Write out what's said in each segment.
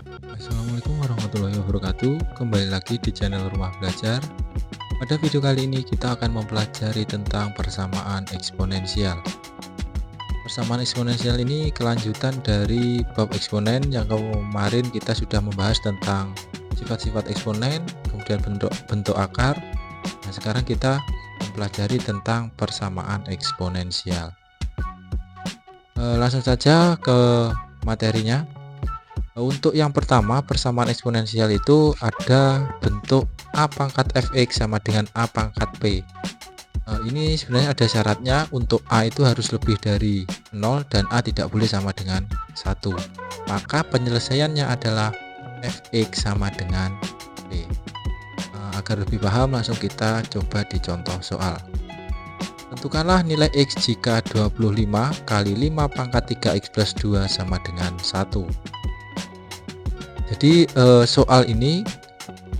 Assalamualaikum warahmatullahi wabarakatuh. Kembali lagi di channel Rumah Belajar. Pada video kali ini kita akan mempelajari tentang persamaan eksponensial. Persamaan eksponensial ini kelanjutan dari bab eksponen yang kemarin kita sudah membahas tentang sifat-sifat eksponen, kemudian bentuk-bentuk akar. Nah, sekarang kita mempelajari tentang persamaan eksponensial. Langsung saja ke materinya. Untuk yang pertama, persamaan eksponensial itu ada bentuk A pangkat fx sama dengan A pangkat p. Ini sebenarnya ada syaratnya, untuk A itu harus lebih dari 0 dan A tidak boleh sama dengan 1. Maka penyelesaiannya adalah fx sama dengan p. Agar lebih paham, langsung kita coba di contoh soal. Tentukanlah nilai x jika 25 kali 5 pangkat 3x plus 2 sama dengan 1. Jadi soal ini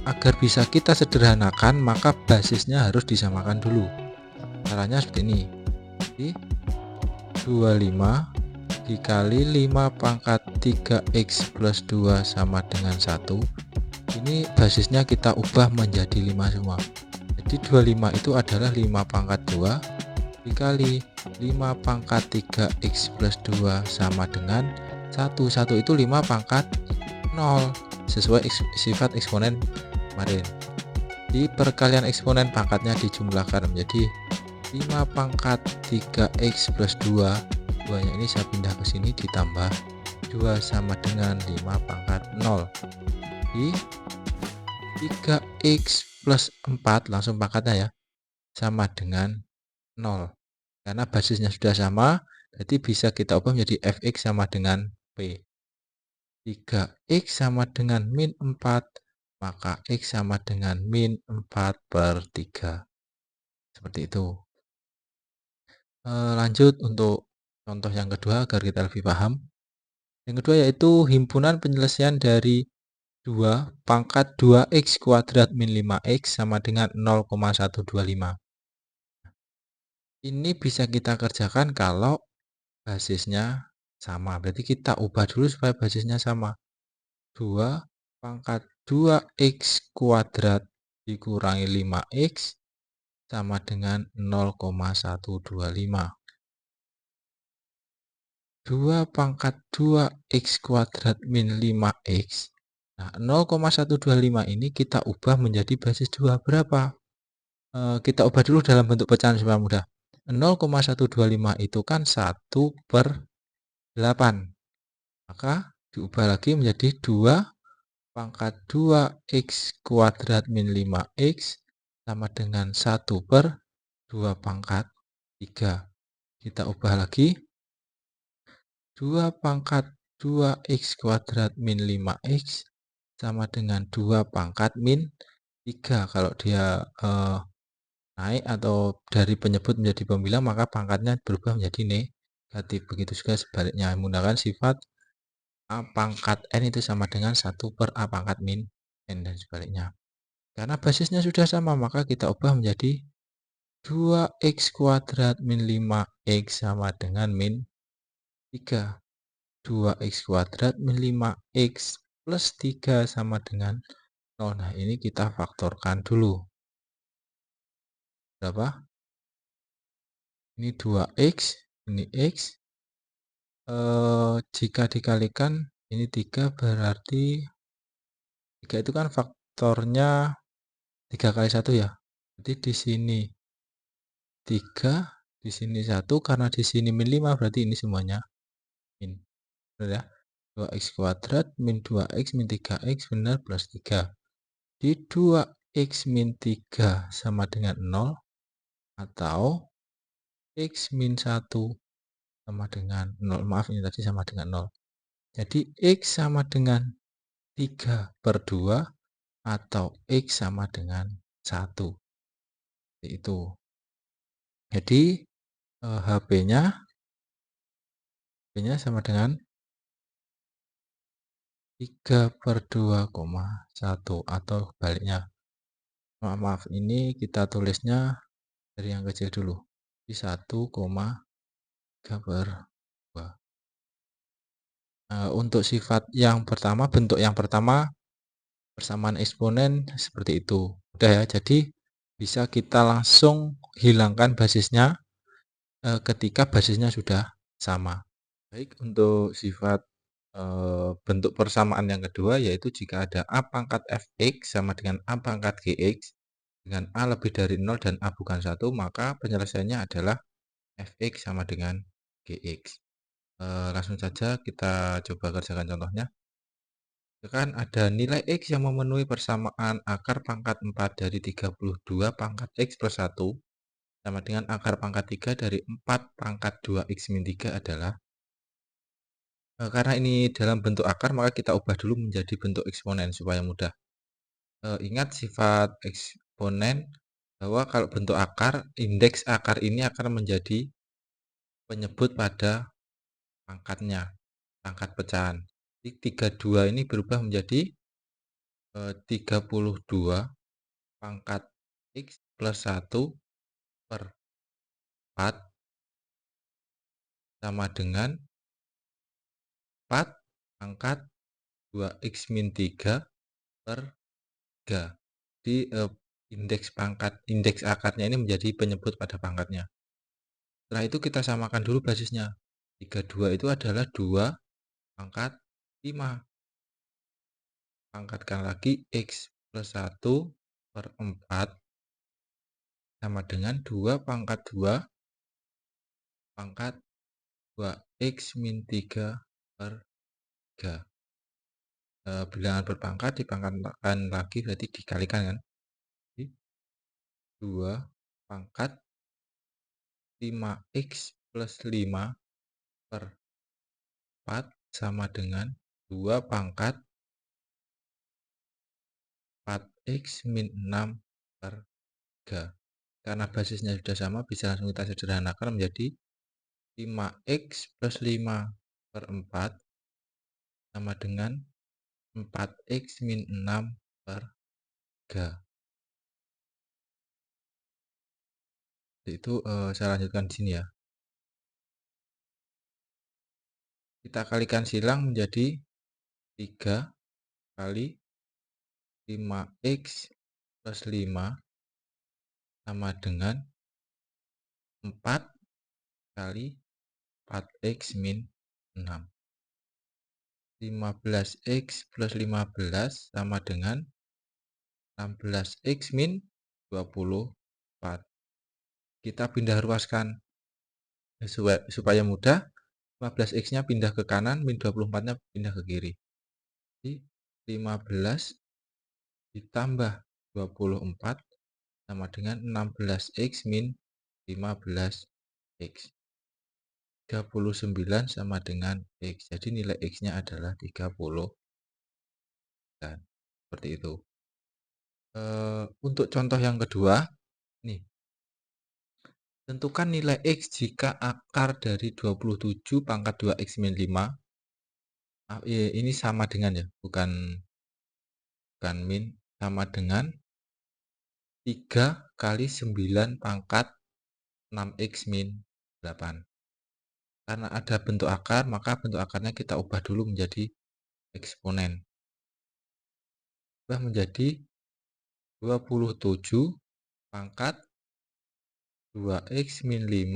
agar bisa kita sederhanakan, maka basisnya harus disamakan dulu. Caranya seperti ini. Jadi 25 dikali 5 pangkat 3x plus 2 sama dengan 1. Ini basisnya kita ubah menjadi 5 semua. Jadi 25 itu adalah 5 pangkat 2 dikali 5 pangkat 3x plus 2 sama dengan 1. 1 itu 5 pangkat 0 sesuai sifat eksponen kemarin. Di perkalian eksponen pangkatnya dijumlahkan menjadi 5 pangkat 3x plus 2. 2 nya ini saya pindah ke sini, ditambah 2 sama dengan 5 pangkat 0. Di 3x plus 4 langsung pangkatnya ya, sama dengan 0. Karena basisnya sudah sama, berarti bisa kita ubah menjadi fx sama dengan p. 3x sama dengan min 4, maka x sama dengan min 4/3. Seperti itu. Lanjut untuk contoh yang kedua agar kita lebih paham. Yang kedua yaitu himpunan penyelesaian dari 2 pangkat 2x kuadrat min 5x sama dengan 0,125. Ini bisa kita kerjakan kalau basisnya sama. Berarti kita ubah dulu supaya basisnya sama. 2 pangkat 2x kuadrat dikurangi 5x sama dengan 0,125. 2 pangkat 2x kuadrat min 5x. Nah, 0,125 ini kita ubah menjadi basis 2 berapa? Kita ubah dulu dalam bentuk pecahan supaya mudah. 0,125 itu kan 1/8. Maka diubah lagi menjadi 2 pangkat 2x kuadrat min 5x sama dengan 1/2 pangkat 3. Kita ubah lagi. 2 pangkat 2x kuadrat min 5x sama dengan 2 pangkat min 3. Kalau dia naik atau dari penyebut menjadi pembilang, maka pangkatnya berubah menjadi negatif. Begitu juga sebaliknya, menggunakan sifat A pangkat n itu sama dengan 1/A pangkat min n dan sebaliknya. Karena basisnya sudah sama, maka kita ubah menjadi 2x kuadrat min 5x sama dengan min 3. 2x kuadrat min 5x plus 3 sama dengan 0. Nah, ini kita faktorkan dulu. Berapa? Ini 2x, ini x. Jika dikalikan ini 3, berarti 3 itu kan faktornya 3 kali 1 ya. Jadi di sini 3, di sini 1, karena di sini min 5 berarti ini semuanya min. Benar ya? 2x kuadrat min 2x min 3x benar plus 3. Di 2x min 3 sama dengan 0 atau x min 1 sama dengan 0. Maaf, ini tadi sama dengan 0. Jadi x sama dengan 3/2 atau x sama dengan 1. Itu. Jadi HP-nya sama dengan 3/2,1 atau baliknya. Maaf, ini kita tulisnya dari yang kecil dulu. Di 1,3/2. Untuk sifat yang pertama, bentuk yang pertama, persamaan eksponen seperti itu. Udah ya, jadi bisa kita langsung hilangkan basisnya, ketika basisnya sudah sama. Baik, untuk sifat, bentuk persamaan yang kedua, yaitu jika ada A pangkat fx sama dengan A pangkat gx, dengan A lebih dari 0 dan A bukan 1, maka penyelesaiannya adalah fx sama dengan gx. Langsung saja kita coba kerjakan contohnya. Misalkan ada nilai x yang memenuhi persamaan akar pangkat 4 dari 32 pangkat x plus 1 sama dengan akar pangkat 3 dari 4 pangkat 2x min 3 adalah, karena ini dalam bentuk akar, maka kita ubah dulu menjadi bentuk eksponen supaya mudah. Ingat sifat eksponen bahwa kalau bentuk akar, indeks akar ini akan menjadi penyebut pada pangkatnya, pangkat pecahan. Jadi 32 ini berubah menjadi 32 pangkat x plus 1 per 4 sama dengan 4 pangkat 2x min 3 per 3. Jadi indeks akarnya ini menjadi penyebut pada pangkatnya. Setelah itu kita samakan dulu basisnya. 32 itu adalah 2 pangkat 5. Pangkatkan lagi x plus 1 per 4 sama dengan 2 pangkat 2 pangkat 2x min 3 per 3. Bilangan berpangkat dipangkatkan lagi berarti dikalikan kan. Jadi 2 pangkat 5x plus 5 per 4 sama dengan 2 pangkat 4x min 6 per 3. Karena basisnya sudah sama, bisa langsung kita sederhanakan menjadi 5x plus 5 per 4 sama dengan 4x min 6 per 3. Itu saya lanjutkan di sini ya. Kita kalikan silang menjadi 3 kali 5x plus 5 sama dengan 4 kali 4x min 6. 15x plus 15 sama dengan 16x min 24. Kita pindah ruaskan supaya mudah. 15x-nya pindah ke kanan, min 24-nya pindah ke kiri. Jadi 15 ditambah 24 sama dengan 16x min 15x. 39 sama dengan x. Jadi nilai x-nya adalah 30. Dan seperti itu. Untuk contoh yang kedua, nih. Tentukan nilai x jika akar dari 27 pangkat 2x min 5. Ini sama dengan ya, bukan min, sama dengan 3 kali 9 pangkat 6x min 8. Karena ada bentuk akar, maka bentuk akarnya kita ubah dulu menjadi eksponen. Ubah menjadi 27 pangkat 2x min 5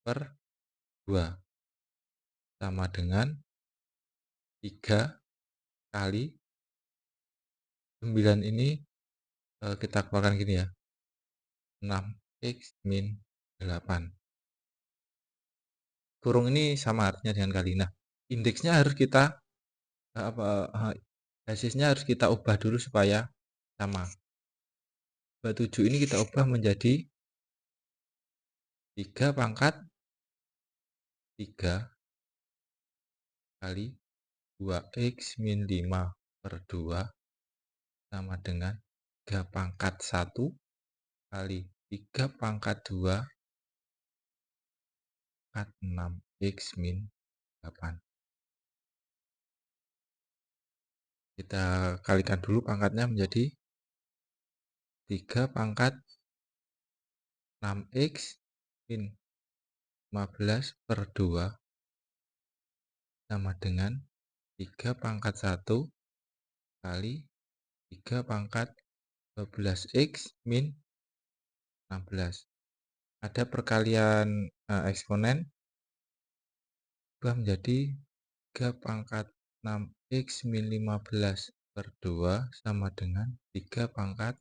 per 2 sama dengan 3 kali 9 ini kita keluarkan gini ya, 6x min 8. Kurung ini sama artinya dengan kali. Nah, indeksnya harus kita basisnya harus kita ubah dulu supaya sama. 27 ini kita ubah menjadi 3 pangkat 3 kali 2x min 5 per 2 sama dengan 3 pangkat 1 kali 3 pangkat 2 pangkat 6x min 8. Kita kalikan dulu pangkatnya menjadi 3 pangkat 6x min 15 per 2 sama dengan 3 pangkat 1 kali 3 pangkat 12x min 16. Ada perkalian eksponen berubah menjadi 3 pangkat 6x min 15 per 2 sama dengan 3 pangkat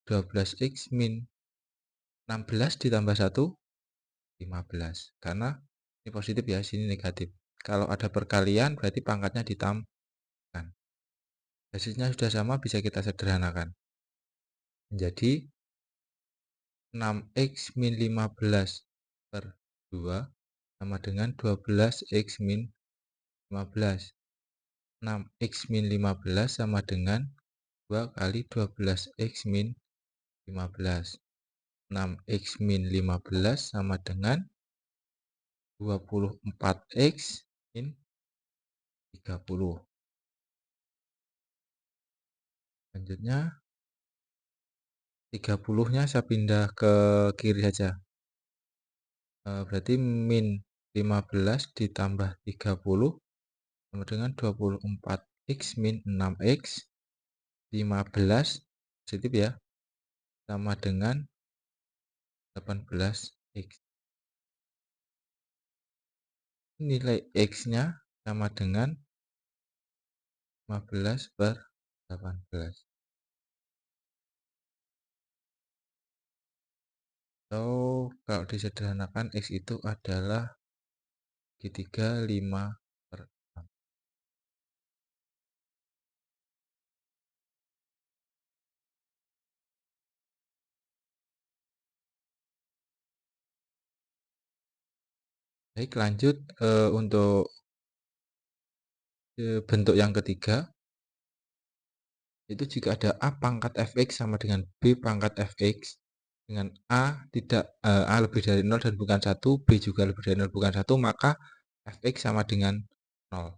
12x min 16 ditambah 1, 15. Karena ini positif ya, sini negatif. Kalau ada perkalian berarti pangkatnya ditambahkan. Basisnya sudah sama, bisa kita sederhanakan. Menjadi 6x min 15 per 2 sama dengan 12x min 15. 6x min 15 sama dengan 2 kali 12x min 15. 6x min 15 sama dengan 24x min 30. Selanjutnya 30-nya saya pindah ke kiri saja. Berarti min 15 ditambah 30 sama dengan 24x min 6x. 15 positif ya, sama dengan 18x. Nilai x-nya sama dengan 15 per 18. Atau kalau disederhanakan x itu adalah segitiga 5 per 6. Baik, lanjut untuk bentuk yang ketiga, itu jika ada A pangkat fx sama dengan B pangkat fx, dengan A tidak A lebih dari 0 dan bukan 1, B juga lebih dari 0 bukan 1, maka fx sama dengan 0.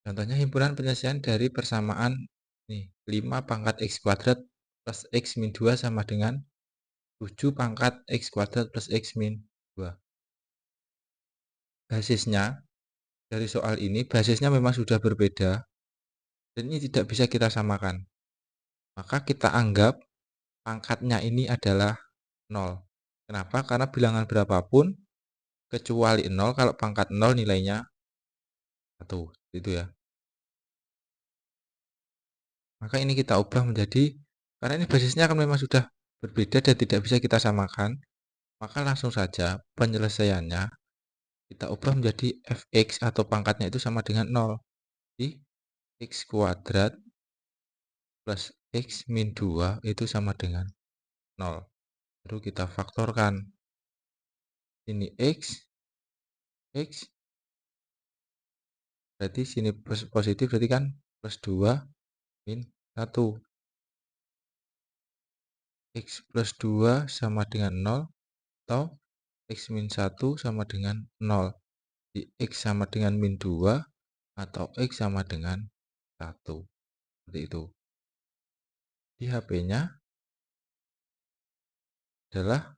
Contohnya himpunan penyelesaian dari persamaan nih, 5 pangkat x kuadrat plus x min 2 sama dengan 7 pangkat x kuadrat plus x min 2. Basisnya dari soal ini, basisnya memang sudah berbeda dan ini tidak bisa kita samakan. Maka kita anggap pangkatnya ini adalah 0. Kenapa? Karena bilangan berapapun kecuali 0, kalau pangkat 0 nilainya 1. Itu ya. Maka ini kita ubah menjadi, karena ini basisnya kan memang sudah berbeda dan tidak bisa kita samakan, maka langsung saja penyelesaiannya kita ubah menjadi fx atau pangkatnya itu sama dengan 0. Jadi x kuadrat plus x min 2 itu sama dengan 0. Lalu kita faktorkan. Ini x, berarti sini positif, berarti kan plus 2 min 1. X plus 2 sama dengan 0 atau x min 1 sama dengan 0. Di x sama dengan min 2 atau x sama dengan 1. Seperti itu. Di HP-nya adalah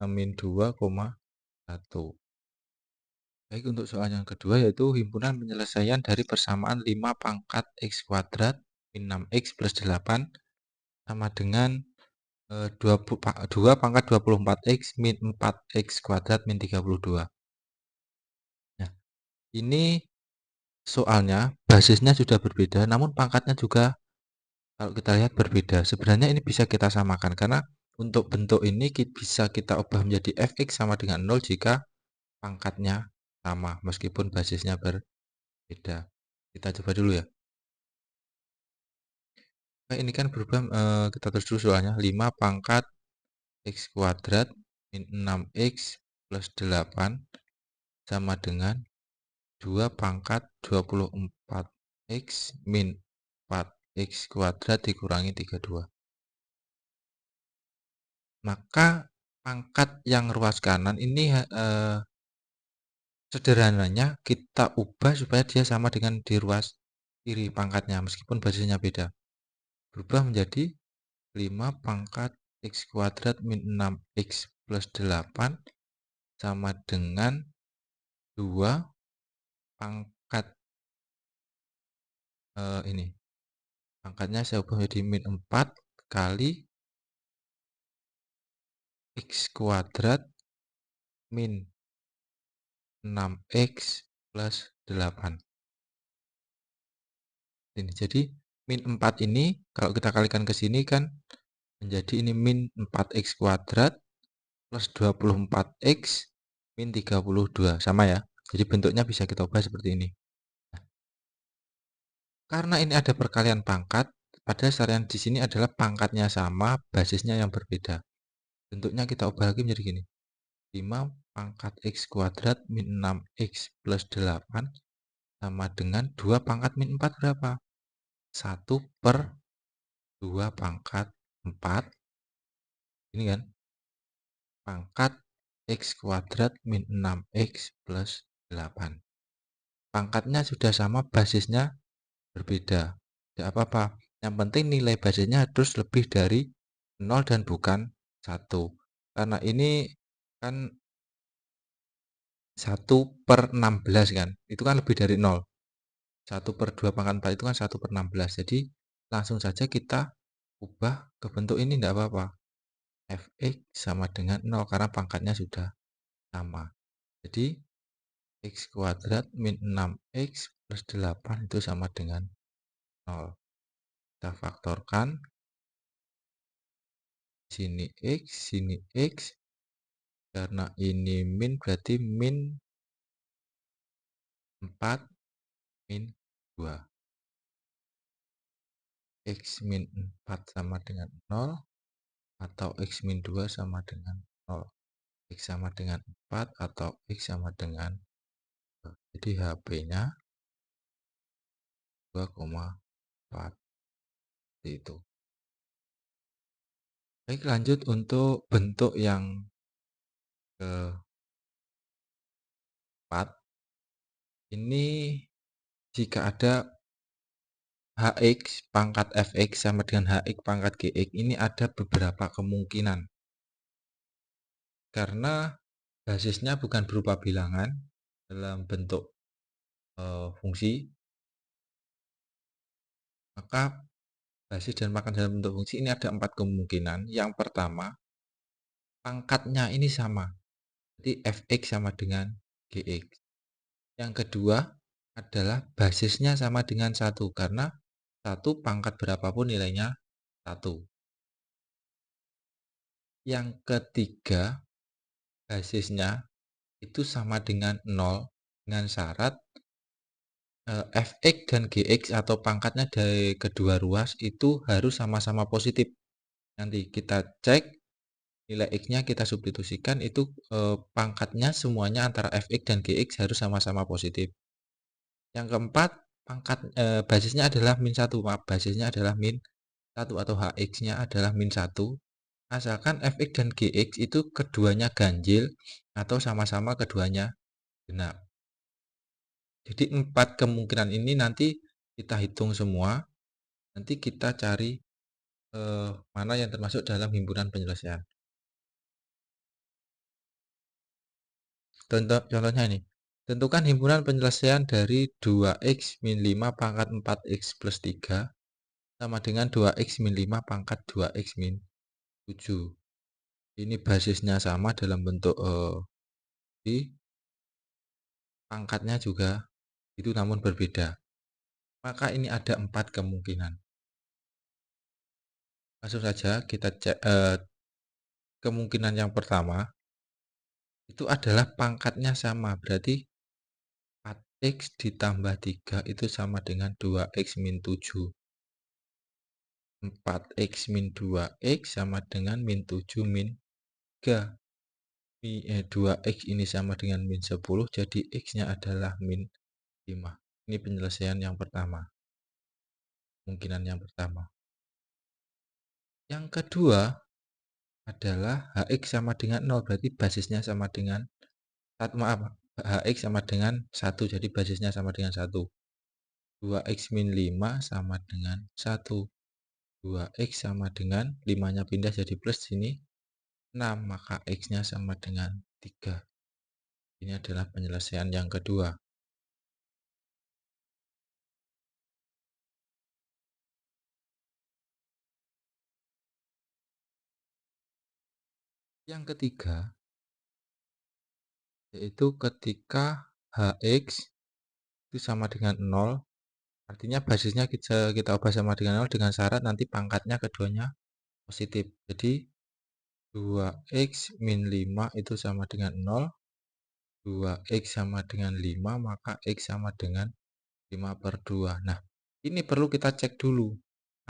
min 2,1. Baik, untuk soal yang kedua yaitu himpunan penyelesaian dari persamaan 5 pangkat x kuadrat min 6x plus 8 sama dengan 2 pangkat 24x min 4x kuadrat min 32. Nah, ini soalnya basisnya sudah berbeda, namun pangkatnya juga kalau kita lihat berbeda. Sebenarnya ini bisa kita samakan karena untuk bentuk ini bisa kita ubah menjadi fx sama dengan 0 jika pangkatnya sama meskipun basisnya berbeda. Kita coba dulu ya. Nah, ini kan berubah, kita terus dulu soalnya 5 pangkat x kuadrat min 6x plus 8 sama dengan 2 pangkat 24x min 4x kuadrat dikurangi 32. Maka pangkat yang ruas kanan ini sederhananya kita ubah supaya dia sama dengan di ruas kiri pangkatnya meskipun basisnya beda. Berubah menjadi 5 pangkat x kuadrat min 6x plus 8 sama dengan 2 pangkat pangkat ini, pangkatnya saya ubah menjadi min 4 kali X kuadrat min 6X plus 8. Ini jadi min 4 ini kalau kita kalikan ke sini kan menjadi ini min 4X kuadrat plus 24X min 32. Sama ya. Jadi bentuknya bisa kita ubah seperti ini. Karena ini ada perkalian pangkat, pada saat yang di sini adalah pangkatnya sama, basisnya yang berbeda. Bentuknya kita ubah lagi menjadi gini. 5 pangkat X kuadrat min 6X plus 8 sama dengan 2 pangkat min 4 berapa? 1 per 2 pangkat 4. Ini kan. Pangkat X kuadrat min 6X plus 8. Pangkatnya sudah sama, basisnya berbeda. Tidak apa-apa. Yang penting nilai basisnya harus lebih dari 0 dan bukan 1. Karena ini kan 1 per 16 kan. Itu kan lebih dari 0. 1 per 2 pangkat 4 itu kan 1 per 16. Jadi langsung saja kita ubah ke bentuk ini, tidak apa-apa. Fx sama dengan 0 karena pangkatnya sudah sama. Jadi X kuadrat min 6X plus 8 itu sama dengan 0. Kita faktorkan. Sini X, sini X. Karena ini min berarti min 4 min 2. X min 4 sama dengan 0. Atau X min 2 sama dengan 0. X sama dengan 4 atau X sama dengan 2. Jadi HP-nya 2,4. Seperti itu. Baik, lanjut untuk bentuk yang keempat. Ini jika ada Hx pangkat Fx sama dengan Hx pangkat Gx, ini ada beberapa kemungkinan. Karena basisnya bukan berupa bilangan dalam bentuk fungsi, maka basis dan pangkat dalam bentuk fungsi ini ada 4 kemungkinan. Yang pertama, pangkatnya ini sama. Jadi Fx sama dengan Gx. Yang kedua adalah basisnya sama dengan 1 karena 1 pangkat berapapun nilainya 1. Yang ketiga, basisnya itu sama dengan 0 dengan syarat Fx dan Gx atau pangkatnya dari kedua ruas itu harus sama-sama positif. Nanti kita cek nilai X-nya, kita substitusikan, itu pangkatnya semuanya antara Fx dan Gx harus sama-sama positif. Yang keempat, basisnya adalah min 1. Basisnya adalah min 1 atau Hx-nya adalah min 1. Asalkan Fx dan Gx itu keduanya ganjil atau sama-sama keduanya genap. Jadi 4 kemungkinan ini nanti kita hitung semua. Nanti kita cari mana yang termasuk dalam himpunan penyelesaian. Contohnya ini. Tentukan himpunan penyelesaian dari 2x min 5 pangkat 4x plus 3 sama dengan 2x min 5 pangkat 2x min 7. Ini basisnya sama dalam bentuk di pangkatnya juga itu namun berbeda. Maka ini ada 4 kemungkinan. Langsung saja kita cek kemungkinan yang pertama itu adalah pangkatnya sama, berarti 4x ditambah 3 itu sama dengan 2x min 7. 4x min 2x sama dengan min 7 min 3. 2x ini sama dengan min 10, jadi x-nya adalah min 5. Ini penyelesaian yang pertama. Kemungkinan yang pertama. Yang kedua adalah Hx sama dengan 0, berarti basisnya sama dengan Hx sama dengan 1, jadi basisnya sama dengan 1. 2x min 5 sama dengan 1. 2x sama dengan 5-nya pindah jadi plus sini 6, maka x-nya sama dengan 3. Ini adalah penyelesaian yang kedua. Yang ketiga, yaitu ketika Hx itu sama dengan 0, artinya basisnya kita ubah sama dengan 0 dengan syarat nanti pangkatnya keduanya positif. Jadi 2x min 5 itu sama dengan 0, 2x sama dengan 5, maka x sama dengan 5/2. Nah, ini perlu kita cek dulu,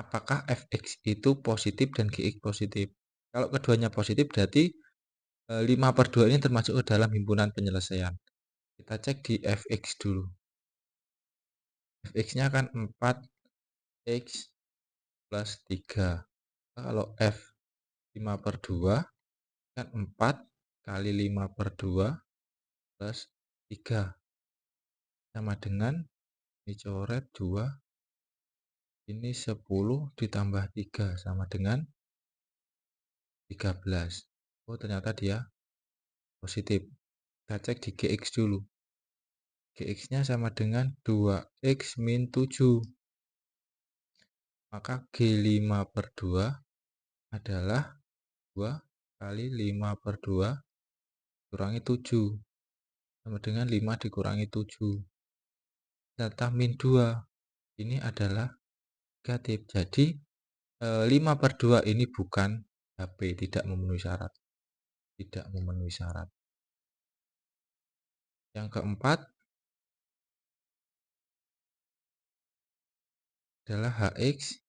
apakah fx itu positif dan gx positif. Kalau keduanya positif berarti 5/2 ini termasuk ke dalam himpunan penyelesaian. Kita cek di fx dulu. Fx-nya kan 4x plus 3. Kalau f 5/2 kan 4 kali 5/2 plus 3 sama dengan, ini coret 2, ini 10 ditambah 3 sama dengan 13. Oh, ternyata dia positif. Kita cek di gx dulu. Gx-nya sama dengan 2x min 7. Maka G5/2 adalah 2 kali 5/2 kurangi 7. Sama dengan 5 dikurangi 7. Data min 2 ini adalah negatif. Jadi 5/2 ini bukan HP, tidak memenuhi syarat. Tidak memenuhi syarat. Yang keempat adalah Hx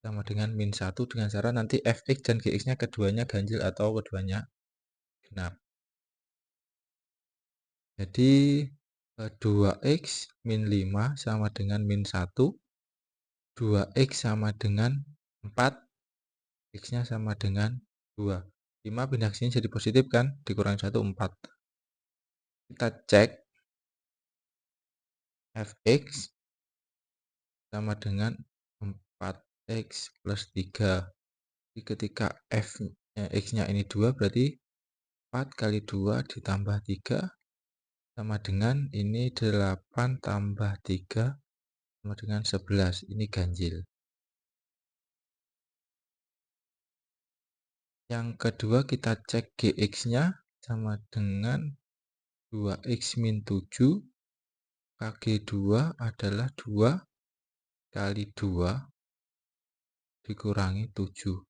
sama dengan min 1 dengan syarat nanti Fx dan Gx-nya keduanya ganjil atau keduanya genap. Jadi 2x min 5 sama dengan min 1, 2x sama dengan 4, x-nya sama dengan 2. 5 pindah sini jadi positif kan, dikurangi 1, 4. Kita cek fx sama dengan 4x plus 3. Jadi ketika x-nya ini 2 berarti 4 kali 2 ditambah 3 sama dengan ini 8 tambah 3 sama dengan 11. Ini ganjil. Yang kedua kita cek gx-nya sama dengan 2x min 7 kg2 adalah 2 kali 2 dikurangi 7.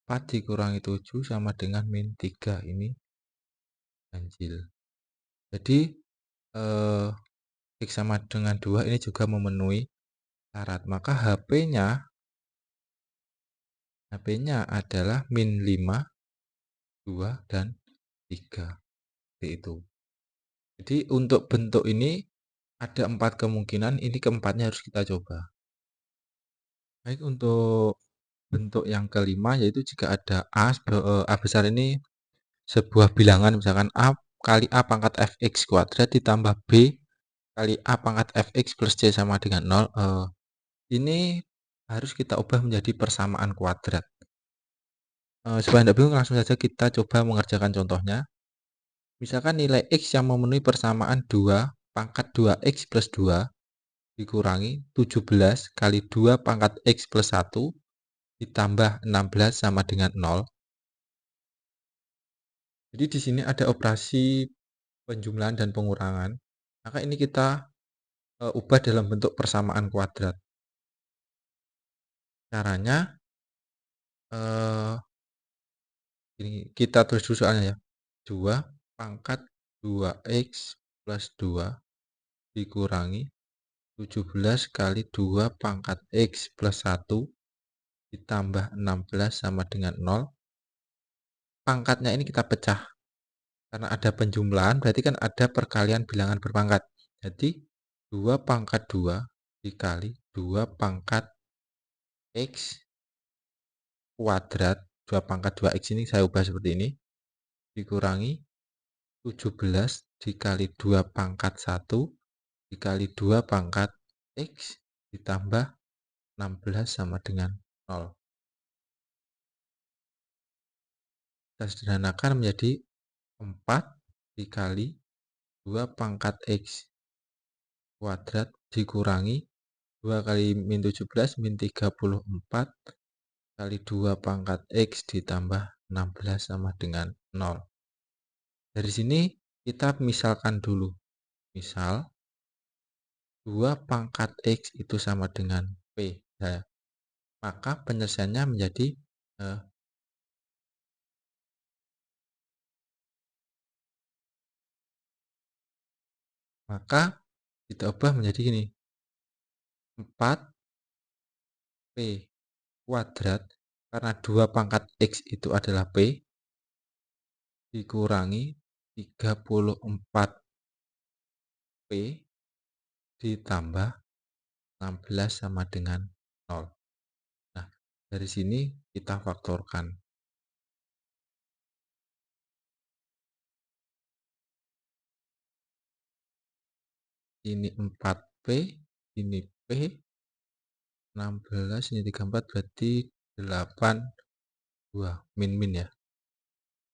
4 dikurangi 7 sama dengan min 3. Ini ganjil. Jadi x sama dengan 2 ini juga memenuhi syarat. Maka HP-nya adalah min 5, 2, dan 3. Seperti itu. Jadi untuk bentuk ini ada 4 kemungkinan, ini keempatnya harus kita coba. Baik, untuk bentuk yang kelima yaitu jika ada A besar ini sebuah bilangan, misalkan A kali A pangkat fx kuadrat ditambah B kali A pangkat fx plus C sama dengan 0. Ini harus kita ubah menjadi persamaan kuadrat. Supaya tidak bingung, langsung saja kita coba mengerjakan contohnya. Misalkan nilai X yang memenuhi persamaan 2 pangkat 2X plus 2 dikurangi 17 kali 2 pangkat X plus 1 ditambah 16 sama dengan 0. Jadi di sini ada operasi penjumlahan dan pengurangan. Maka ini kita ubah dalam bentuk persamaan kuadrat. Caranya ini kita tulis dulu soalnya ya. 2 pangkat 2x plus 2 dikurangi 17 kali 2 pangkat x plus 1 ditambah 16 sama dengan 0. Pangkatnya ini kita pecah. Karena ada penjumlahan berarti kan ada perkalian bilangan berpangkat. Jadi 2 pangkat 2 dikali 2 pangkat x kuadrat, 2 pangkat 2x ini saya ubah seperti ini, dikurangi 17 dikali 2 pangkat 1 dikali 2 pangkat x ditambah 16 sama dengan 0. Kita sederhanakan menjadi 4 dikali 2 pangkat x kuadrat dikurangi 2 kali min 17 min 34 kali 2 pangkat x ditambah 16 sama dengan 0. Dari sini kita misalkan dulu. Misal 2 pangkat X itu sama dengan P. Nah, maka penyelesaiannya menjadi eh, maka kita ubah menjadi gini. 4P kuadrat karena 2 pangkat X itu adalah P dikurangi 34P ditambah 16 sama dengan 0. Nah, dari sini kita faktorkan. Ini 4P, ini P, 16, ini 34 berarti 82, min ya.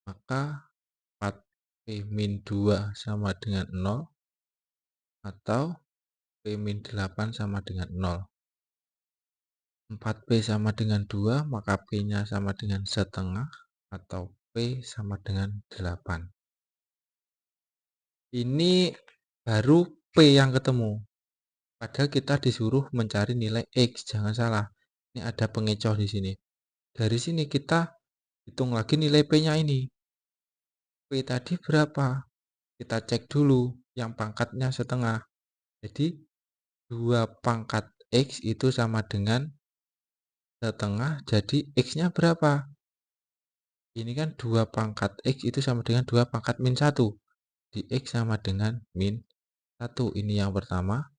Maka 4P min 2 sama dengan 0 atau P min 8 sama dengan 0. 4P sama dengan 2, maka P-nya sama dengan setengah atau P sama dengan 8. Ini baru P yang ketemu. Padahal kita disuruh mencari nilai X, jangan salah. Ini ada pengecoh di sini. Dari sini kita hitung lagi nilai P-nya ini. P tadi berapa? Kita cek dulu yang pangkatnya setengah. Jadi 2 pangkat X itu sama dengan setengah, jadi X-nya berapa? Ini kan 2 pangkat X itu sama dengan 2 pangkat min 1. Di X sama dengan min 1. Ini yang pertama.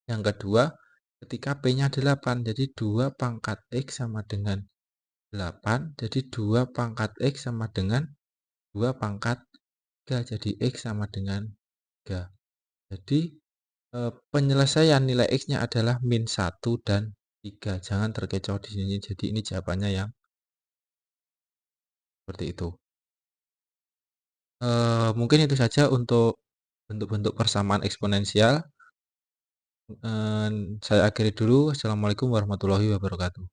Yang kedua, ketika P-nya 8, jadi 2 pangkat X sama dengan 8. Jadi 2 pangkat X sama dengan 2 pangkat 3. Jadi X sama dengan 3. Jadi penyelesaian nilai X-nya adalah min 1 dan 3. Jangan terkecoh di sini. Jadi ini jawabannya yang seperti itu. Mungkin itu saja untuk bentuk-bentuk persamaan eksponensial. Saya akhiri dulu. Assalamualaikum warahmatullahi wabarakatuh.